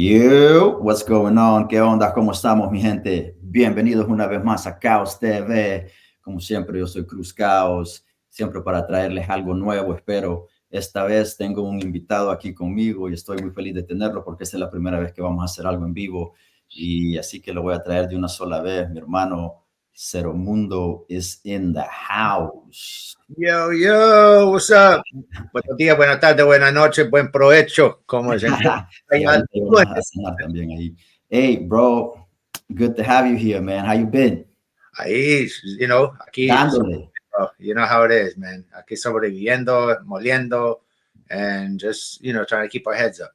Yo, what's going on? ¿Qué onda? ¿Cómo estamos, mi gente? Bienvenidos una vez más a Khaoz TV. Como siempre, yo soy Cruz Khaoz, siempre para traerles algo nuevo, espero. Esta vez tengo un invitado aquí conmigo y estoy muy feliz de tenerlo porque esta es la primera vez que vamos a hacer algo en vivo y así que lo voy a traer de una sola vez. Mi hermano Cero Mundo is in the house. Yo, what's up? Buenos días, buenas tardes, buenas noches, buen provecho. ¿Cómo se encuentra? También ahí. Hey, bro, good to have you here, man. How you been? Ahí, aquí, Dándole. you know how it is, man. Aquí sobreviviendo, moliendo, and just, trying to keep our heads up.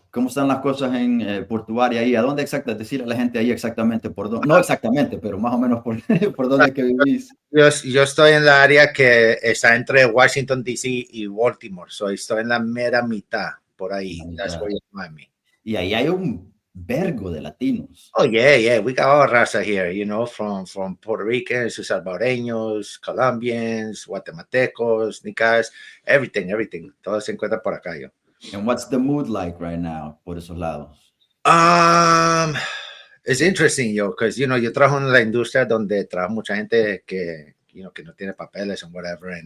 ¿Cómo están las cosas en por tu área ahí? ¿A dónde exactamente? Decir a la gente ahí exactamente por dónde, no exactamente, pero más o menos por, por dónde que vivís. Yo estoy en la área que está entre Washington, D.C. y Baltimore. So estoy en la mera mitad, por ahí. That's where you find me. Y ahí hay un vergo de latinos. Oh, yeah. We got all raza here, from Puerto Ricans to Salvadoreños, Colombians, Guatemaltecos, Nicas, everything. Todo se encuentra por acá, yo. And what's the mood like right now por esos lados? It's interesting, yo, because, yo trabajo en la industria donde trabaja mucha gente que no tiene papeles o whatever,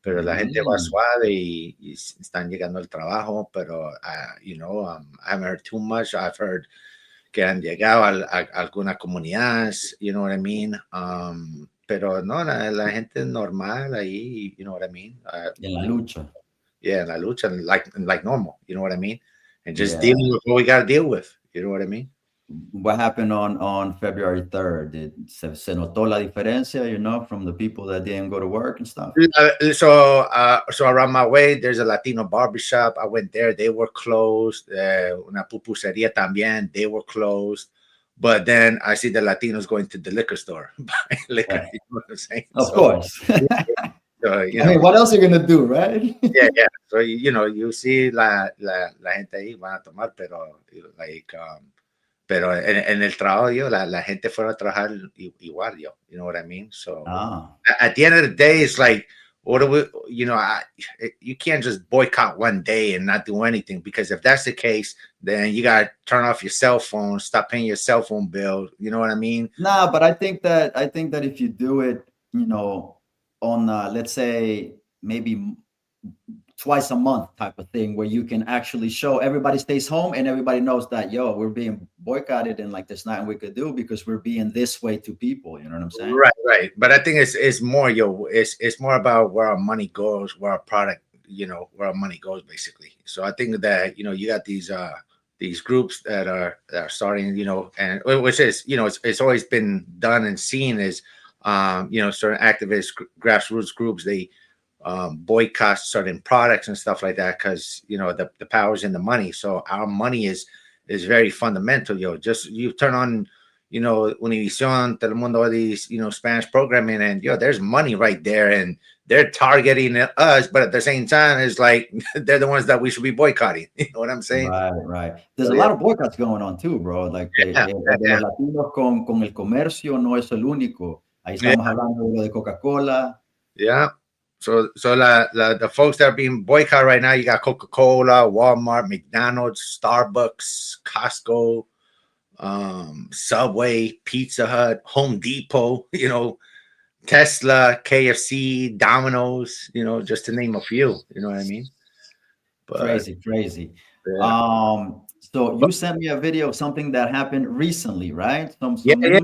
pero la gente va suave y están llegando al trabajo, pero, I haven't heard too much. I've heard que han llegado a algunas comunidades, you know what I mean? Pero no, la gente normal ahí, you know what I mean? En la lucha. Yeah, en la lucha, like normal, you know what I mean? And just dealing with what we got to deal with, you know what I mean? What happened on February 3rd? Se notó la diferencia, from the people that didn't go to work and stuff? So around my way, there's a Latino barbershop. I went there. They were closed. Una pupusería también. They were closed. But then I see the Latinos going to the liquor store. Liquor, Right. you know what I'm saying? Of course. So, I mean, what else are you going to do, right? Yeah. So, you see la gente ahí van a tomar, pero pero en el trabajo, la gente fuera a trabajar igual, you know what I mean? So at the end of the day, it's like, what do we, you can't just boycott one day and not do anything, because if that's the case, then you got to turn off your cell phone, stop paying your cell phone bill. You know what I mean? No, but I think that if you do it, on let's say maybe twice a month type of thing, where you can actually show everybody stays home and everybody knows that, we're being boycotted and like there's nothing we could do because we're being this way to people. You know what I'm saying? Right. But I think it's more, it's more about where our money goes, where our product, where our money goes, basically. So I think that, you got these groups that are starting, and which is, it's always been done and seen as, certain activist grassroots groups, they boycott certain products and stuff like that, because the power's in the money. So our money is very fundamental. Just you turn on Univision, Telemundo, all these Spanish programming, and there's money right there, and they're targeting us, but at the same time it's like they're the ones that we should be boycotting. You know what I'm saying? Right. There's a lot of boycotts going on too, bro. Like los latinos con el comercio no es el único. Ahí estamos hablando de lo de Coca-Cola. Yeah. So the folks that are being boycotted right now, you got Coca-Cola, Walmart, McDonald's, Starbucks, Costco, Subway, Pizza Hut, Home Depot, Tesla, KFC, Domino's, just to name a few. You know what I mean? But, crazy. Yeah. So you sent me a video of something that happened recently, right? Yeah.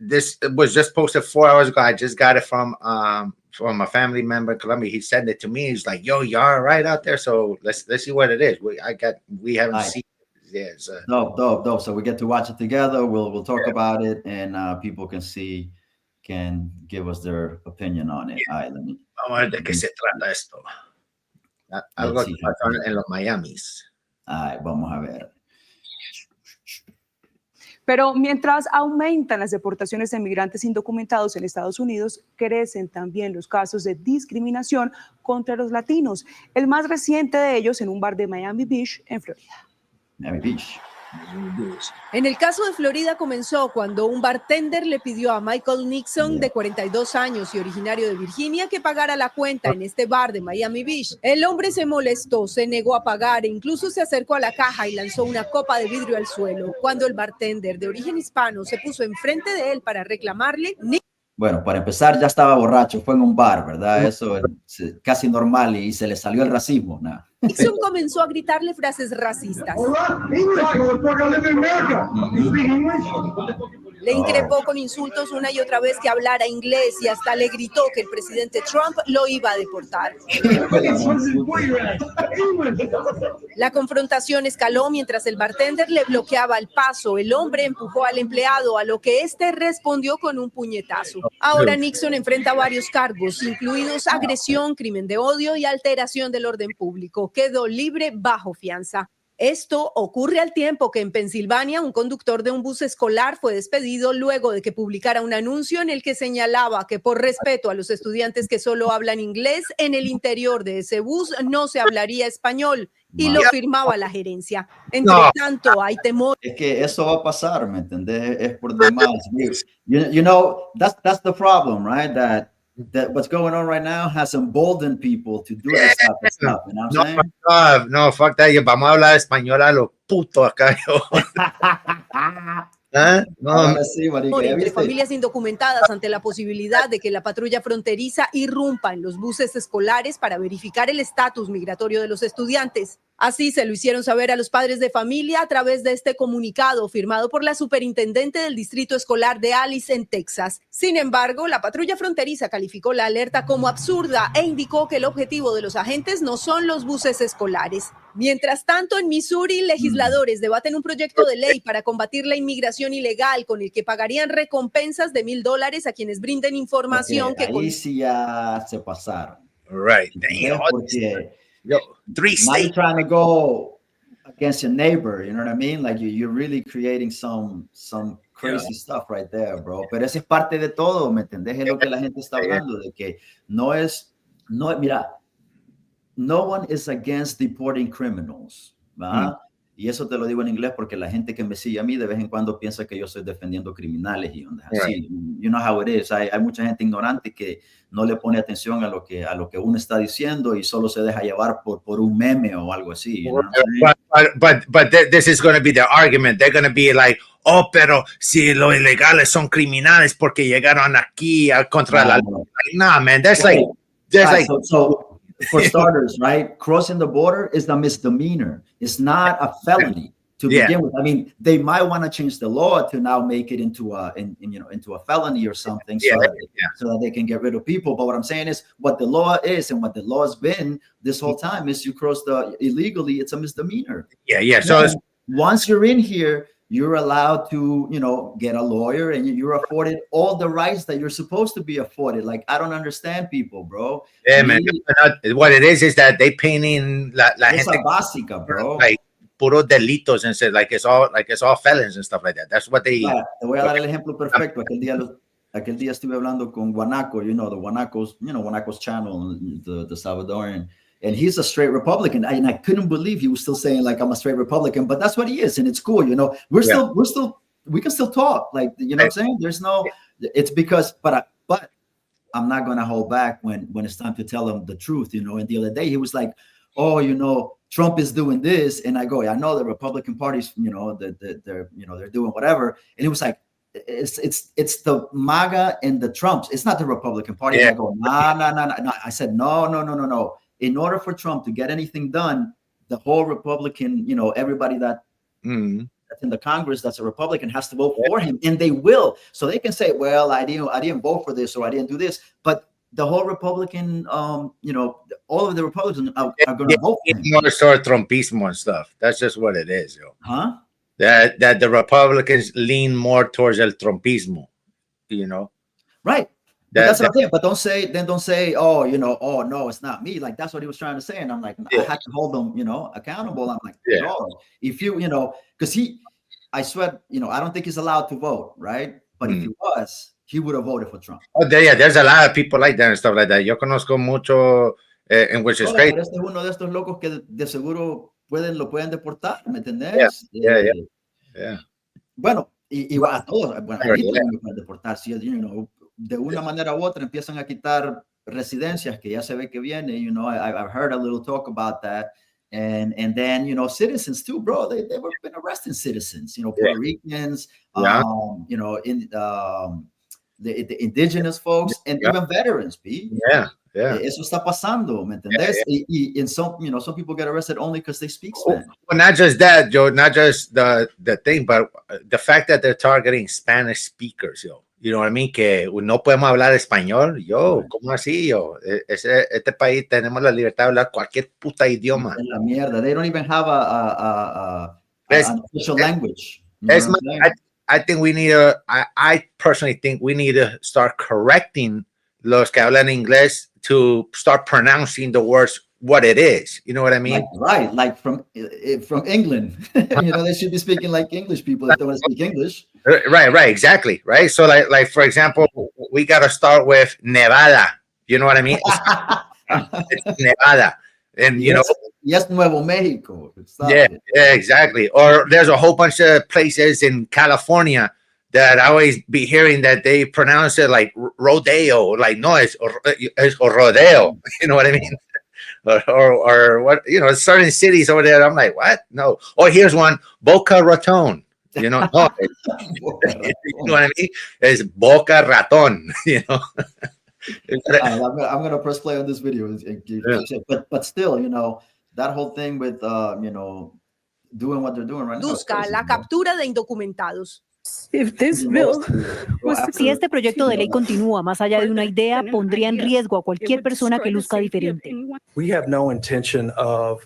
This was just posted 4 hours ago. I just got it from a family member in Colombia. He sent it to me. He's like, "Yo, you all right out there?" So let's see what it is. We haven't seen it. Yeah, it's dope. So we get to watch it together. We'll talk about it, and people can give us their opinion on it. All right, let me. Vamos a ver de qué se trata esto. Algo que pasó en los Miamis. All right, vamos a ver. Pero mientras aumentan las deportaciones de migrantes indocumentados en Estados Unidos, crecen también los casos de discriminación contra los latinos. El más reciente de ellos en un bar de Miami Beach, en Florida. Miami Beach. En el caso de Florida comenzó cuando un bartender le pidió a Michael Nixon, de 42 años y originario de Virginia, que pagara la cuenta en este bar de Miami Beach. El hombre se molestó, se negó a pagar e incluso se acercó a la caja y lanzó una copa de vidrio al suelo. Cuando el bartender, de origen hispano, se puso enfrente de él para reclamarle, Bueno, para empezar, ya estaba borracho, fue en un bar, ¿verdad? Eso es casi normal y se le salió el racismo, ¿no? Nixon comenzó a gritarle frases racistas. Le increpó con insultos una y otra vez que hablara inglés y hasta le gritó que el presidente Trump lo iba a deportar. La confrontación escaló mientras el bartender le bloqueaba el paso. El hombre empujó al empleado, a lo que este respondió con un puñetazo. Ahora Nixon enfrenta varios cargos, incluidos agresión, crimen de odio y alteración del orden público. Quedó libre bajo fianza. Esto ocurre al tiempo que en Pensilvania un conductor de un bus escolar fue despedido luego de que publicara un anuncio en el que señalaba que por respeto a los estudiantes que solo hablan inglés, en el interior de ese bus no se hablaría español, y lo firmaba la gerencia. Entre tanto, hay temor. Es que eso va a pasar, ¿me entendés? Es por demás. You know, that's the problem, right? That what's going on right now has emboldened people to do this type of stuff. You know what I'm saying? No, fuck that. Vamos a hablar español a lo puto acá. Entre familias indocumentadas ante la posibilidad de que la patrulla fronteriza irrumpa en los buses escolares para verificar el estatus migratorio de los estudiantes. Así se lo hicieron saber a los padres de familia a través de este comunicado firmado por la superintendente del distrito escolar de Alice en Texas. Sin embargo, la patrulla fronteriza calificó la alerta como absurda e indicó que el objetivo de los agentes no son los buses escolares. Mientras tanto, en Missouri, legisladores debaten un proyecto de ley para combatir la inmigración ilegal con el que pagarían recompensas de $1,000 a quienes brinden información que... Ahí sí ya se pasaron. Right. Porque now you're trying to go against your neighbor, you know what I mean? Like you're really creating some crazy stuff right there, bro. Pero eso es parte de todo, ¿me entendés? Es lo que la gente está hablando, de que mira, no one is against deporting criminals, ¿verdad? Y eso te lo digo en inglés porque la gente que me sigue a mí de vez en cuando piensa que yo estoy defendiendo criminales y ondas así. You know how it is. Hay mucha gente ignorante que no le pone atención a lo que uno está diciendo y solo se deja llevar por un meme o algo así. You know? But this is going to be their argument. They're going to be like, oh, pero si los ilegales son criminales porque llegaron aquí contra la ley. Nah, man, that's like... So for starters, right? Crossing the border is a misdemeanor. It's not a felony to begin with. I mean, they might want to change the law to now make it into a felony or something, so that they can get rid of people. But what I'm saying is, what the law is and what the law has been this whole time is you cross illegally, it's a misdemeanor. So once you're in here, you're allowed to, get a lawyer, and you're afforded all the rights that you're supposed to be afforded. Like, I don't understand people, bro. Yeah, man. What it is that they painting la gente básica, bro. Like puros delitos and say like it's all felons and stuff like that. That's what they. Te voy a dar el ejemplo perfecto. Aquel día estuve hablando con Guanaco, the Guanaco's channel, the Salvadorian. And he's a straight Republican, and I couldn't believe he was still saying like I'm a straight Republican, but that's what he is, and it's cool, we can still talk, like, you know what I'm saying? There's no, it's because, but I'm not gonna hold back when it's time to tell him the truth, And the other day he was like, oh, Trump is doing this, and I go, I know the Republican party's, they're doing whatever, and he was like, it's the MAGA and the Trumps. It's not the Republican Party. I go, no. I said, no. In order for Trump to get anything done, the whole Republican, everybody that's in the Congress that's a Republican has to vote for him, and they will. So they can say, well, I didn't vote for this, or I didn't do this, but the whole Republican, all of the Republicans are going to vote for him. More sort of Trumpismo and stuff. That's just what it is, yo. Huh? That the Republicans lean more towards el Trumpismo, Right. That's what I'm saying. But don't say, oh, no, it's not me. Like, that's what he was trying to say. And I'm like, I had to hold them, accountable. I'm like, no, if you, because I swear, I don't think he's allowed to vote, right? But if he was, he would have voted for Trump. Oh, there's a lot of people like that and stuff like that. Yo conozco mucho, in which is great. Pero este es uno de estos locos que de seguro lo pueden deportar, ¿me entendés? Yeah. Yeah. Bueno, y a todos, bueno, a mí también me pueden deportar, si, de una manera u otra empiezan a quitar residencias que ya se ve que viene, I've heard a little talk about that, and then, citizens too, bro, they've been arresting citizens, Puerto Ricans, the indigenous folks, and even veterans, B. Yeah. Eso está pasando, ¿me entendés? Y some people get arrested only because they speak Spanish. Well, not just that, Joe, not just the thing, but the fact that they're targeting Spanish speakers, yo. You know what I mean? Que no podemos hablar español, yo. Right. ¿Cómo así, yo? Este país tenemos la libertad de hablar cualquier puta idioma. Es la mierda. They don't even have an official language. I think we need I personally think we need to start correcting los que hablan inglés to start pronouncing the words what it is. You know what I mean? Like from England. They should be speaking like English people if they want to speak English. Right, exactly, right? So like for example, we got to start with Nevada. You know what I mean? It's Nevada. And yes, Nuevo Mexico. Yeah, exactly. Or there's a whole bunch of places in California that I always be hearing that they pronounce it like rodeo, like no, it's rodeo. You know what I mean? Or what? Certain cities over there. I'm like, what? No. Oh, here's one, Boca Raton. No, you know what I mean? It's Boca Raton. I'm gonna press play on this video, but still, that whole thing with doing what they're doing right now. Busca la captura de indocumentados. Si este proyecto de ley continúa más allá de una idea, pondría en riesgo a cualquier persona que luzca diferente.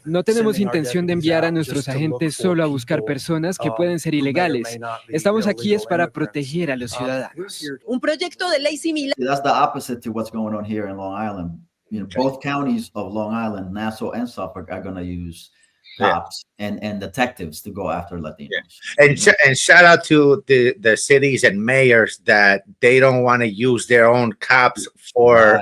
No tenemos intención de enviar a nuestros agentes solo a buscar personas que pueden ser ilegales. Estamos aquí es para proteger a los ciudadanos. Un proyecto de ley similar. That's the opposite to what's going on here in Long Island. Both counties of Long Island, Nassau and Suffolk, are going to use cops and detectives to go after Latinos. And shout out to the cities and mayors that they don't want to use their own cops for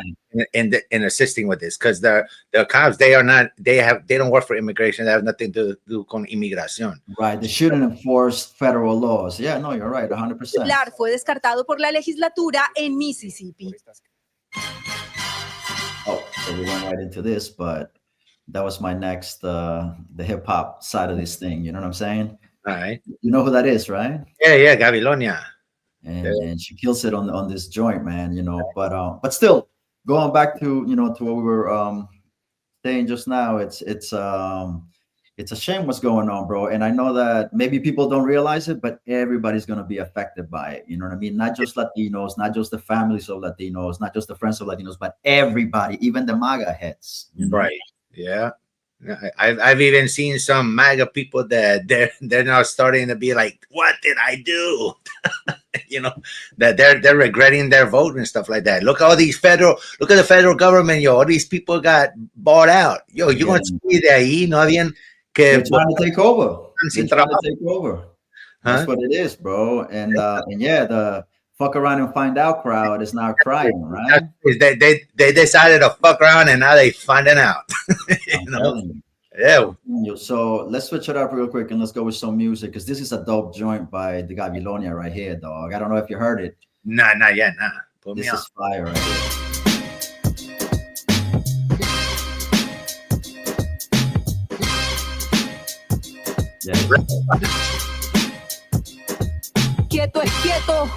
in assisting with this, because the cops, they don't work for immigration. They have nothing to do con inmigración. Right, they shouldn't enforce federal laws. Yeah, no, you're right, 100%. Fue descartado por la legislatura en Mississippi. Oh, so we went right into this, but that was my next, the hip hop side of this thing. You know what I'm saying? All right. You know who that is, right? Yeah, Gabilonia. And she kills it on this joint, man. But still, going back to to what we were saying just now, it's a shame what's going on, bro. And I know that maybe people don't realize it, but everybody's gonna be affected by it. You know what I mean? Not just Latinos, not just the families of Latinos, not just the friends of Latinos, but everybody, even the MAGA heads. Right. Yeah, I've even seen some MAGA people that they're now starting to be like, "What did I do?" That they're regretting their vote and stuff like that. Look at the federal government, yo. All these people got bought out, yo. You're gonna see de ahí, no bien que they're trying to take over. They're trying to take over. That's what it is, bro. And the fuck around and find out crowd is now crying, right? They decided to fuck around and now they finding out. Yeah. So let's switch it up real quick and let's go with some music, because this is a dope joint by the Gabilonia right here, dog. I don't know if you heard it. Nah, not yet. Nah. This is fire right here. Quieto es quieto,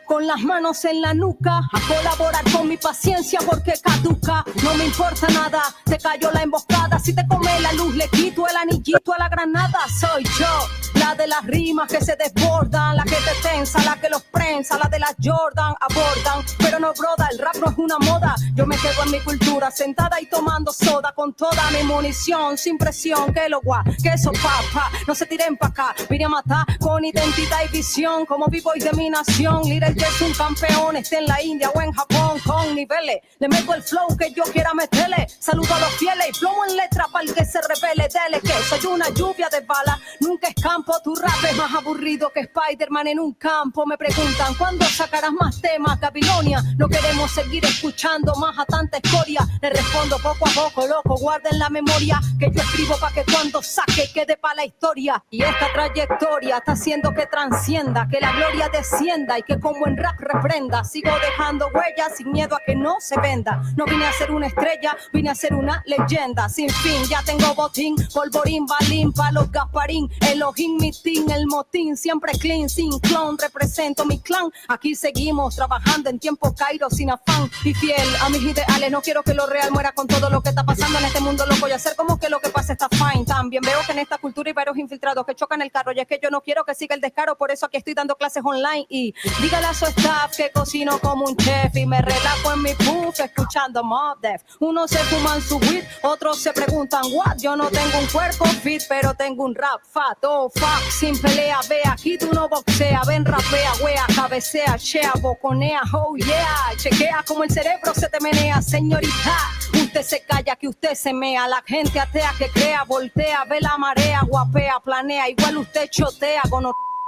con las manos en la nuca, a colaborar con mi paciencia porque caduca. No me importa nada, te cayó la emboscada. Si te come la luz, le quito el anillito a la granada. Soy yo, la de las rimas que se desbordan, la que te tensa, la que los prensa, la de las Jordan, abordan. Pero no, broda, el rap no es una moda. Yo me quedo en mi cultura, sentada y tomando soda, con toda mi munición, sin presión, que lo guá, que eso papa. No se tiren pa' acá, vine a matar con identidad y visión, como vivo y de mi nación. Líder que es un campeón, esté en la India o en Japón, con niveles. Le meto el flow que yo quiera meterle. Saludo a los fieles y plomo en letra para el que se revele. Dele que soy una lluvia de balas, nunca escampo O tu rap es más aburrido que Spider-Man en un campo. Me preguntan, ¿cuándo sacarás más temas, Babilonia? No queremos seguir escuchando más a tanta escoria. Le respondo poco a poco, loco, guarden la memoria, que yo escribo pa' que cuando saque quede pa' la historia. Y esta trayectoria está haciendo que transcienda, que la gloria descienda y que como en rap reprenda. Sigo dejando huellas sin miedo a que no se venda. No vine a ser una estrella, vine a ser una leyenda sin fin. Ya tengo botín, polvorín, balín, palos, Gasparín, Elohim, mi team, el motín, siempre clean, sin clon, represento mi clan. Aquí seguimos trabajando en tiempo Cairo sin afán y fiel a mis ideales. No quiero que lo real muera con todo lo que está pasando en este mundo loco y hacer como que lo que pasa está fine. También veo que en esta cultura hay varios infiltrados que chocan el carro y es que yo no quiero que siga el descaro, por eso aquí estoy dando clases online y dígale a su staff que cocino como un chef y me relajo en mi puff escuchando Mob Def. Unos se fuman su weed, otros se preguntan what, yo no tengo un cuerpo fit pero tengo un rap fat, oh fuck, sin pelea, ve aquí tú no boxea, ven rapea, wea, cabecea, chea, boconea, oh yeah, chequea como el cerebro se te menea, señorita, usted se calla que usted se mea, la gente atea que crea, voltea, ve la marea, guapea, planea, igual usted chotea,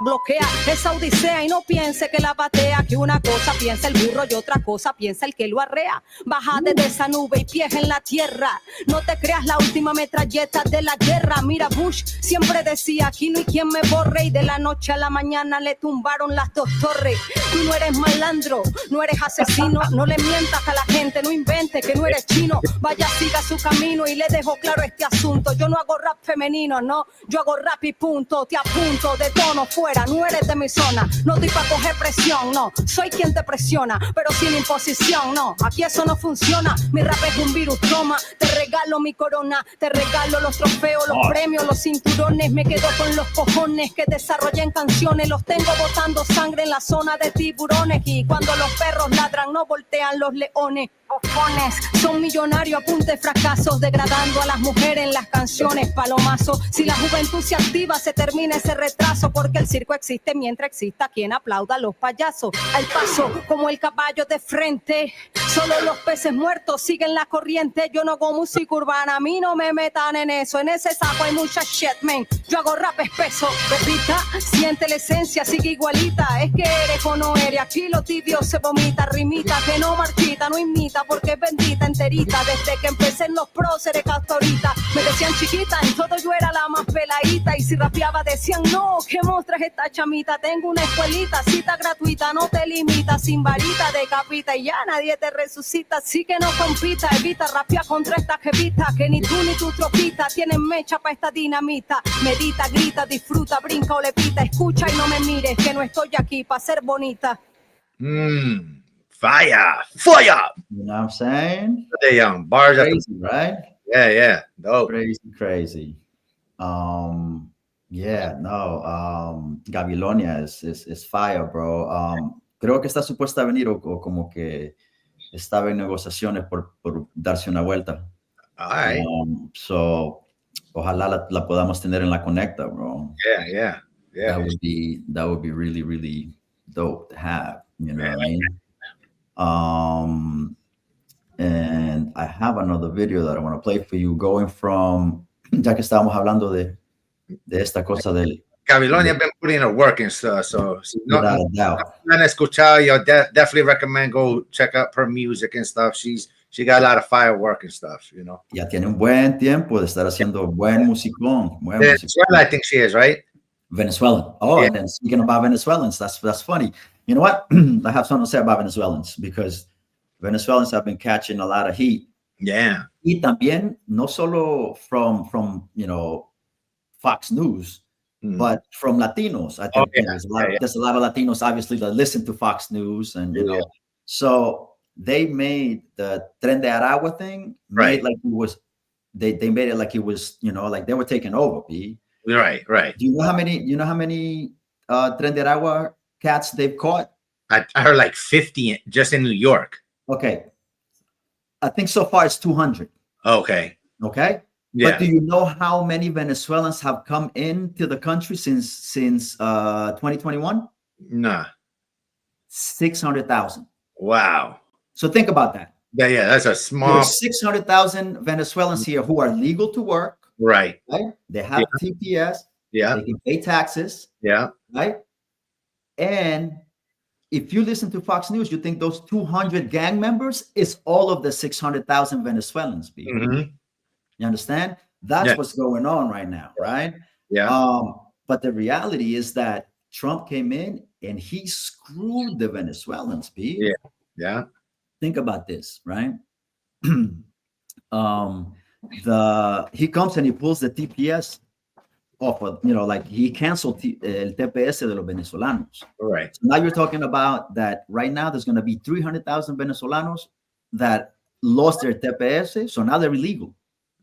bloquea esa odisea y no piense que la batea, que una cosa piensa el burro y otra cosa piensa el que lo arrea. Bájate de esa nube y pies en la tierra, no te creas la última metralleta de la guerra. Mira, Bush siempre decía, aquí no hay quien me borre, y de la noche a la mañana le tumbaron las 2 torres. Tú no eres malandro, no eres asesino, no le mientas a la gente, no inventes que no eres chino. Vaya, siga su camino y le dejo claro este asunto. Yo no hago rap femenino, no, yo hago rap y punto. Te apunto de tono fuera, no eres de mi zona, no estoy pa' coger presión, no, soy quien te presiona, pero sin imposición, no, aquí eso no funciona, mi rap es un virus, toma, te regalo mi corona, te regalo los trofeos, los premios, los cinturones, me quedo con los cojones que desarrollé en canciones, los tengo botando sangre en la zona de tiburones, y cuando los perros ladran no voltean los leones. Bofones, son millonarios a punta de fracasos, degradando a las mujeres en las canciones, palomazo. Si la juventud se activa, se termina ese retraso, porque el circo existe mientras exista quien aplauda a los payasos. Al paso, como el caballo de frente, solo los peces muertos siguen la corriente. Yo no hago música urbana, a mí no me metan en eso. En ese saco hay mucha shit, man. Yo hago rap espeso, repita, siente la esencia, sigue igualita. Es que eres o no eres, aquí lo tibio se vomita. Rimita que no marchita, no imita, porque es bendita enterita. Desde que empecé en los próceres hasta ahorita, me decían chiquita, en todo yo era la más peladita. Y si rapeaba decían, no, qué monstruo es esta chamita. Tengo una escuelita, cita gratuita, no te limita. Sin varita decapita y ya nadie te resucita. Así que no compita, evita rapear contra esta jevita, que ni tú ni tu tropita tienen mecha pa' esta dinamita. Medita, grita, disfruta, brinca o levita. Escucha y no me mires, que no estoy aquí pa' ser bonita. Fire! Fire! You know what I'm saying? The bars Crazy, right? Yeah. Dope. Crazy. Yeah, no. Babilonia is fire, bro. Creo que está supuesta a venir o como que estaba en negociaciones por darse una vuelta. All right. So, ojalá la podamos tener en la Conecta, bro. Yeah. That would be really, really dope to have. You know what I mean? And I have another video that I want to play for you, going from, ya que estábamos hablando de esta cosa del Babilonia been putting her work and stuff, so no han escuchado, yo definitely recommend go check out her music and stuff. She got a lot of firework and stuff, you know. Ya tiene un buen tiempo de estar haciendo buen musicón. Venezuela, I think she is, right? Venezuelan. Oh, yeah. And then speaking about Venezuelans, that's funny. You know what? I have something to say about Venezuelans, because Venezuelans have been catching a lot of heat. Yeah. Y también, no solo from you know, Fox News, but from Latinos. I think there's a lot of Latinos, obviously, that listen to Fox News, and you know, so they made the Tren de Aragua thing, right? Like it was, they made it like it was, you know, like they were taking over. B. Right. Do you know how many Tren de Aragua cats they've caught? I heard like 50 just in New York. Okay, I think so far it's 200. Okay. Yeah. But do you know how many Venezuelans have come into the country since 2021? Nah. 600,000. Wow. So think about that. Yeah, that's a small. There's 600,000 Venezuelans here who are legal to work. Right. They have TPS. Yeah. They can pay taxes. Yeah. Right. And if you listen to Fox News, you think those 200 gang members is all of the 600,000 Venezuelans. Mm-hmm. You understand? That's what's going on right now, right? Yeah. But the reality is that Trump came in and he screwed the Venezuelans, B. Yeah. Yeah. Think about this, right? He comes and he pulls the TPS off of, like he canceled el TPS de los venezolanos. Right. So now you're talking about that right now there's going to be 300,000 Venezolanos that lost their TPS, so now they're illegal.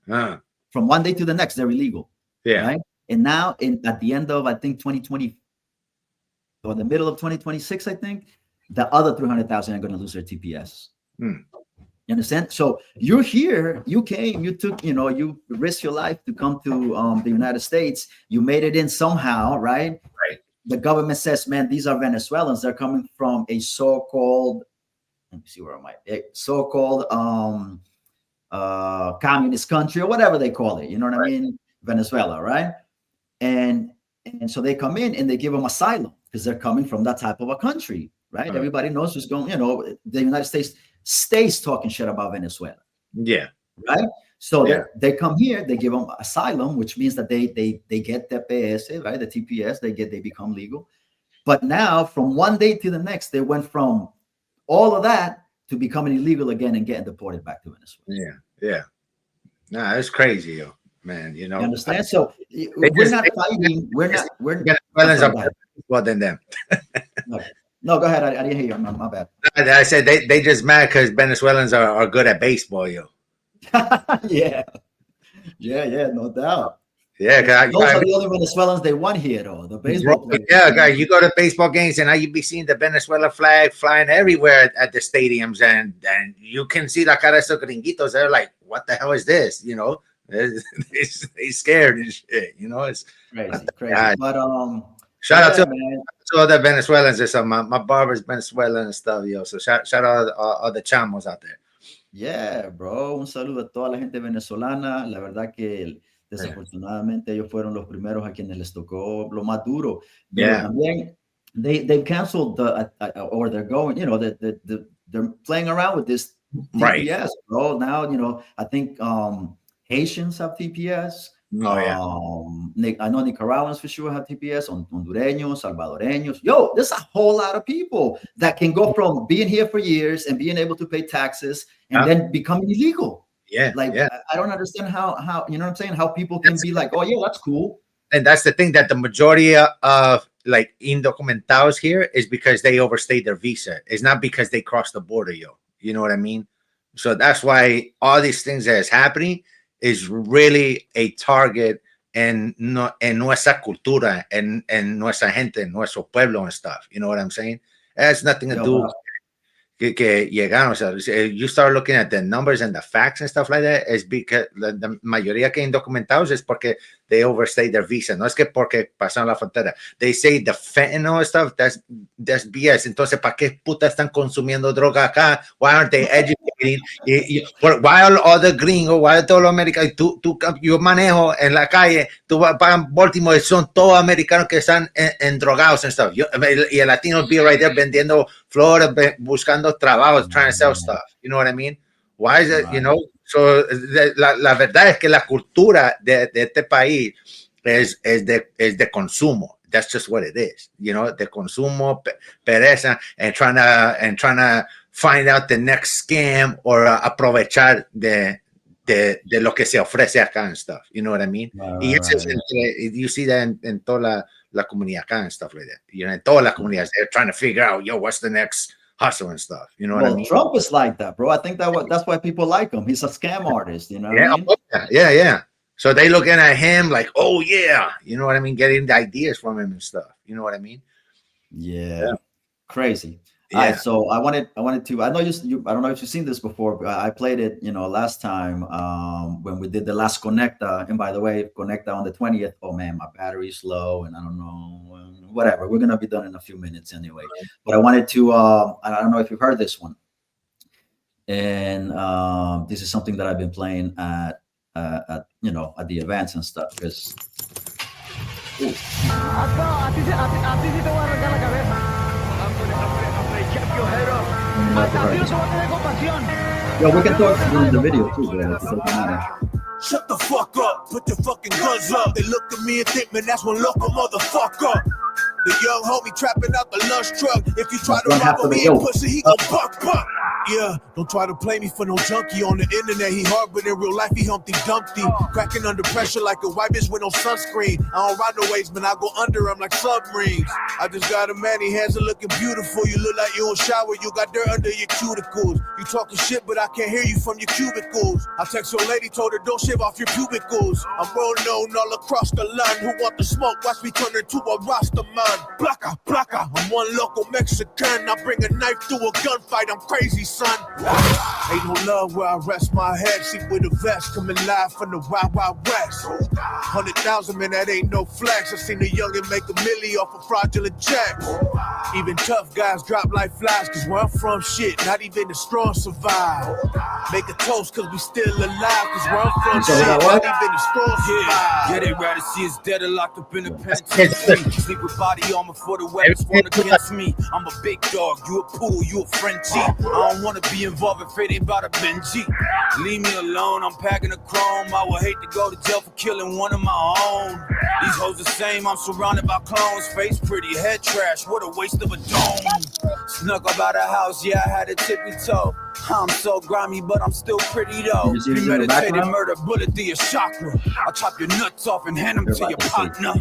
From one day to the next, they're illegal. Yeah. Right? And now at the end of, I think, 2020, or the middle of 2026, I think, the other 300,000 are going to lose their TPS. You understand? So you're here, you came, you took, you risked your life to come to the United States. You made it in somehow, right? Right. The government says, man, these are Venezuelans. They're coming from a so-called, let me see where am I? A so-called communist country or whatever they call it. You know what I mean? Venezuela, right? And so they come in and they give them asylum because they're coming from that type of a country, right? Everybody knows what's going, the United States stays talking shit about Venezuela. Yeah. Right. So they come here, they give them asylum, which means that they get the TPS, right? The TPS, they become legal. But now from one day to the next, they went from all of that to becoming illegal again and getting deported back to Venezuela. Yeah. Nah, it's crazy, yo, man. You understand? So we're not fighting. We're Venezuelans are more than them. No, go ahead. I didn't hear you. My bad. I said they just mad because Venezuelans are good at baseball, yo. Yeah, no doubt. Yeah, those are the only Venezuelans they won here, though. The baseball players. Yeah, guys, you go to baseball games and now you be seeing the Venezuela flag flying everywhere at the stadiums, and you can see la cara de esos gringuitos. They're like, "What the hell is this?" They scared and shit. It's crazy. But shout out to all the Venezuelans. My barber's Venezuelan and stuff, yo. So shout out all the chamos out there. Yeah, bro. Un saludo a toda la gente venezolana. La verdad que desafortunadamente ellos fueron los primeros a quienes les tocó lo más duro. Pero también they've canceled or they're going, they're playing around with this TPS, bro. Now, I think Haitians have TPS. I know Nicaraguans for sure have TPS, Hondureños, Salvadoreños. Yo, there's a whole lot of people that can go from being here for years and being able to pay taxes and then becoming illegal. I don't understand how you know what I'm saying? How people can be like, oh yeah, that's cool. And that's the thing, that the majority of like indocumentados here is because they overstayed their visa. It's not because they crossed the border, yo. You know what I mean? So that's why all these things that is happening is really a target en nuestra cultura, en nuestra gente, en nuestro pueblo and stuff. You know what I'm saying? It has nothing to do que llegaron. O sea, you start looking at the numbers and the facts and stuff like that, is because la mayoría que indocumentados es porque they overstayed their visa. No es que porque pasaron la frontera. They say the fentanyl stuff, that's BS. Entonces, ¿para qué puta están consumiendo droga acá? Why aren't they educating? Why all the gringos, why todos los americanos? Yo manejo en la calle, tú vas para Baltimore, son todos americanos que están en drogados and stuff. Y el latino be right there vendiendo flores, buscando trabajos, trying to sell stuff. You know what I mean? Why is it, So, la verdad es que la cultura de este país es de consumo. That's just what it is. De consumo, pereza, and trying to find out the next scam or aprovechar de lo que se ofrece acá and stuff. You know what I mean? You see that en toda la comunidad acá and stuff like that. En todas las comunidades, they're trying to figure out, what's the next hustle and stuff. You know what I mean? Trump is like that, bro. I think that's why people like him. He's a scam artist, you know what I mean? Yeah. So they looking at him like, oh yeah, you know what I mean? Getting the ideas from him and stuff. You know what I mean? Yeah. Crazy. Yeah. All right, so I wanted to. I know you. I don't know if you've seen this before, but I played it, last time when we did the last Conecta. And by the way, Conecta on the 20th. Oh man, my battery's low, and I don't know. Whatever. We're gonna be done in a few minutes anyway. But I wanted to. I don't know if you've heard this one. And this is something that I've been playing at the events and stuff, because A ti sí te voy a arrancar la cabeza. I'm gonna chop your head off. A ti no te voy a tener compasión. Yo, we can talk during the video too, bro. If it doesn't matter. Shut the fuck up, put your fucking guns up. They look at me and think, man, that's one local motherfucker. The young homie trapping out the lunch truck. If you try to rob with me and pussy, he gon' buck. Yeah, don't try to play me for no junkie on the internet. He hard, but in real life he Humpty Dumpty. Cracking under pressure like a white bitch with no sunscreen. I don't ride no waves, man, I go under him like submarines. I just got a man, he hands are looking beautiful. You look like you don't shower, you got dirt under your cuticles. You talking shit, but I can't hear you from your cubicles. I text your lady, told her don't shave off your cubicles. I'm well known all across the line. Who want the smoke? Watch me turn into a Rasta man. Plaka, plaka, I'm one local Mexican. I bring a knife to a gunfight, I'm crazy, son. Ain't no love where I rest my head. See with a vest coming live from the Wild Wild West. 100,000, man, that ain't no flex. I seen a youngin' make a milli off a fraudulent check. Even tough guys drop like flies, cause where I'm from, shit, not even the strong survive. Make a toast cause we still alive, cause where I'm from, shit, not even the strong survive. Yeah, they rather see us dead or locked up in the penitentiary. Sleep with body armor for the weapons formed against me. I'm a big dog, you a poodle, you a Frenchie. I don't wanna be involved if it ain't about a Benji. Leave me alone, I'm packing a chrome. I would hate to go to jail for killing one of my own. These hoes the same, I'm surrounded by clones. Face pretty, head trash, what a waste of a dome. Snuck up out of house, yeah, I had a tippy toe. I'm so grimy, but I'm still pretty though. Premeditated murder, bullet through your chakra. I'll chop your nuts off and hand them to your partner.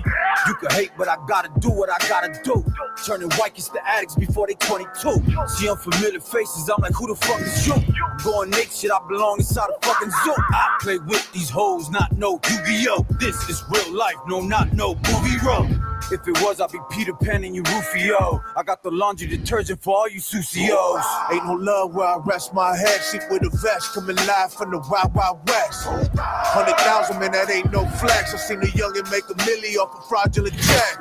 You can hate, but I gotta do what I gotta do. Turning whiteys to addicts before they 22. See unfamiliar faces, I'm like, who the fuck is you? I'm going naked, shit, I belong inside a fucking zoo. I play with these hoes, not no Yu-Gi-Oh! This is real life, no, not no movie role. If it was, I'd be Peter Pan and you Rufio. I got the laundry detergent for all you Susios. Ain't no love where I rest my head. Sleep with a vest, coming live from the Wild Wild West. 100,000, man, that ain't no flex. I seen a youngin' make a milli off a fraudulent check.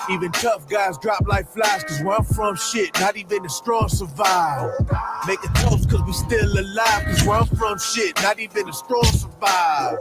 Even tough guys drop like flies, cause where I'm from, shit, not even the strong survive. Make a toast cause we still alive, cause where I'm from, shit, not even the strong survive.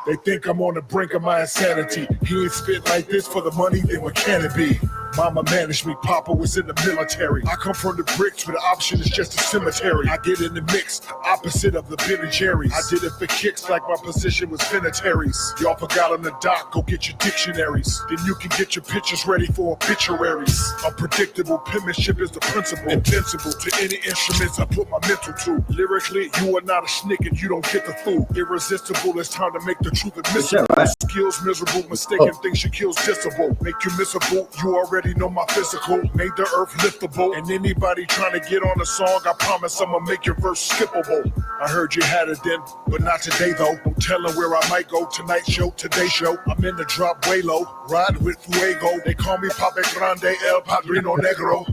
They think I'm on the brink of my insanity. He ain't spit like this for the money, then what can it be? Mama managed me, Papa was in the military. I come from the bricks where the option is just a cemetery. I get in the mix, opposite of the Ben and Jerry's. I did it for kicks like my position was cemeteries. Y'all forgot on the dock, go get your dictionaries. Then you can get your pictures ready for obituaries. Unpredictable penmanship is the principle. Invincible to any instruments I put my mental to. Lyrically, you are not a snick and you don't get the fool. Irresistible, it's time to make the truth admissible. Right? Skills miserable, mistaken things she kills dissable. Make you missable, you already know my physical. Made the earth liftable. And anybody trying to get on the song, I promise I'ma make your verse skippable. I heard you had it then, but not today though. No telling where I might go. Tonight show, today show. I'm in the drop way low. Ride with Fuego. They call me Pape Grande, El Padrino Negro.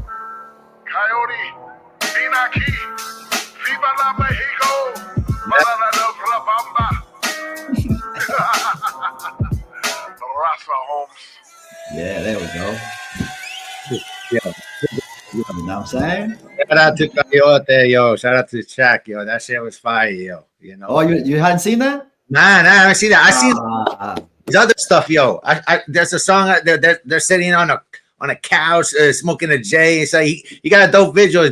Coyote, ven aquí. Viva la Mexico. Para la Bamba. Rafa Holmes. Yeah, there we go. Yeah. You know what I'm saying? Shout out to Coyote, yo. Shout out to Shaq, yo. That shit was fire, yo. You know. Oh, you hadn't seen that? Nah, I haven't seen that. I seen these other stuff, yo. There's a song they're sitting on a couch, smoking a J. It's like he got a dope visual.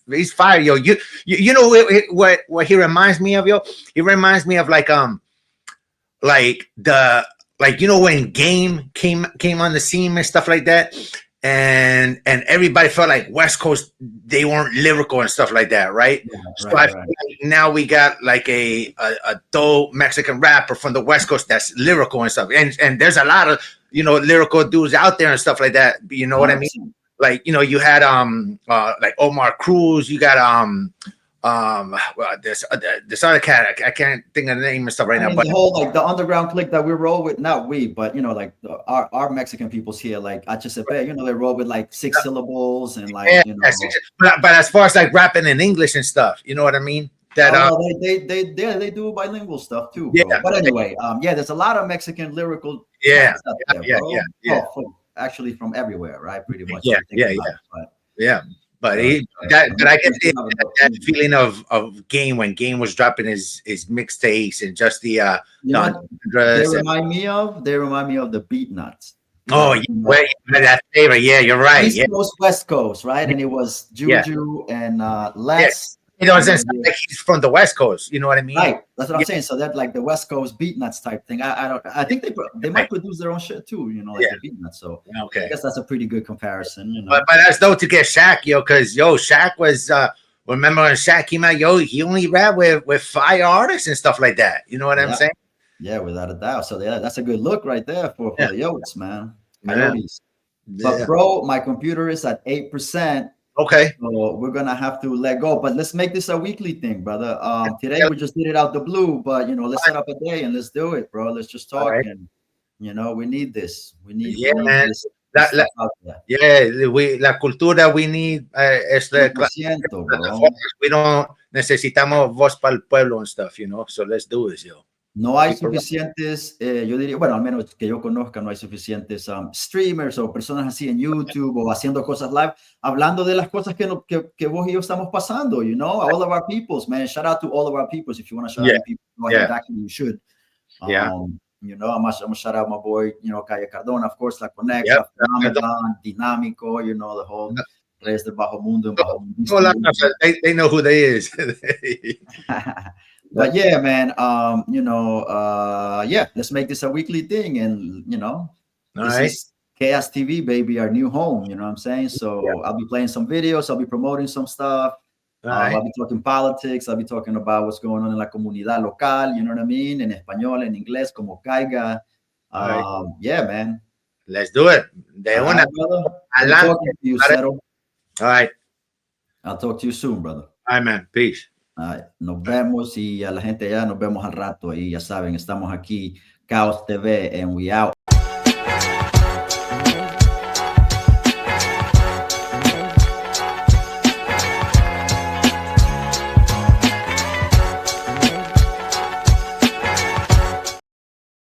He's fire, yo. You know what he reminds me of, yo? He reminds me of like you know when Game came on the scene and stuff like that, and everybody felt like West Coast, they weren't lyrical and stuff like that, right? Yeah, so I feel like now we got like a dope Mexican rapper from the West Coast that's lyrical and stuff, and there's a lot of lyrical dudes out there and stuff like that. You know what I mean? Like you had like Omar Cruz, you got this other cat, I can't think of the name and stuff right now. But the whole like the underground clique that we roll with, not we, but like our Mexican peoples here, like HCP, they roll with like 6 syllables and like but as far as like rapping in English and stuff, you know what I mean? That they do bilingual stuff too. Bro. But anyway, there's a lot of Mexican lyrical yeah, actually from everywhere, right? Pretty much. But but I get that feeling of Game when Game was dropping his mixtapes and just the they remind me of the Beat Nuts. Oh, that flavor. Yeah, you're right. East Coast, West Coast, right? And it was Juju and Les. You know, like he's from the West Coast. You know what I mean? Right. That's what I'm saying. So that like the West Coast Beat Nuts type thing. I think they might produce their own shit too. You know, like the Beat Nuts. So I guess that's a pretty good comparison. You know? But that's dope to get Shaq, because Shaq was. Remember when Shaq came out? He only rapped with 5 artists and stuff like that. You know what I'm saying? Yeah, without a doubt. So that's a good look right there for the Yotes, man. Coyotes. But bro, my computer is at 8%. Okay. So we're gonna have to let go. But let's make this a weekly thing, brother. Today we just did it out the blue, but let's set up a day and let's do it, bro. Let's just talk and we need this. We need man. This La cultura we need we don't necesitamos voz para el pueblo and stuff, so let's do this, No hay suficientes, yo diría, bueno, al menos que yo conozca, no hay suficientes streamers o personas así en YouTube o haciendo cosas live, hablando de las cosas que vos y yo estamos pasando, all of our peoples, man. Shout out to all of our peoples. If you want to shout out people, actually you should. I'm gonna shout out my boy, Calle Cardona, of course, La Connect, Dinámico, the whole Reyes del Bajo Mundo. They know who they is. But yeah, man, let's make this a weekly thing. And, this is Chaos TV, baby, our new home. You know what I'm saying? So I'll be playing some videos. I'll be promoting some stuff. I'll be talking politics. I'll be talking about what's going on in la comunidad local. You know what I mean? En español, en inglés, como caiga. Yeah, man. Let's do it. De una. All right. I'll talk to you soon, brother. All right, man. Peace. Nos vemos y a la gente allá nos vemos al rato. Y ya saben, estamos aquí, Khaoz TV, and we out.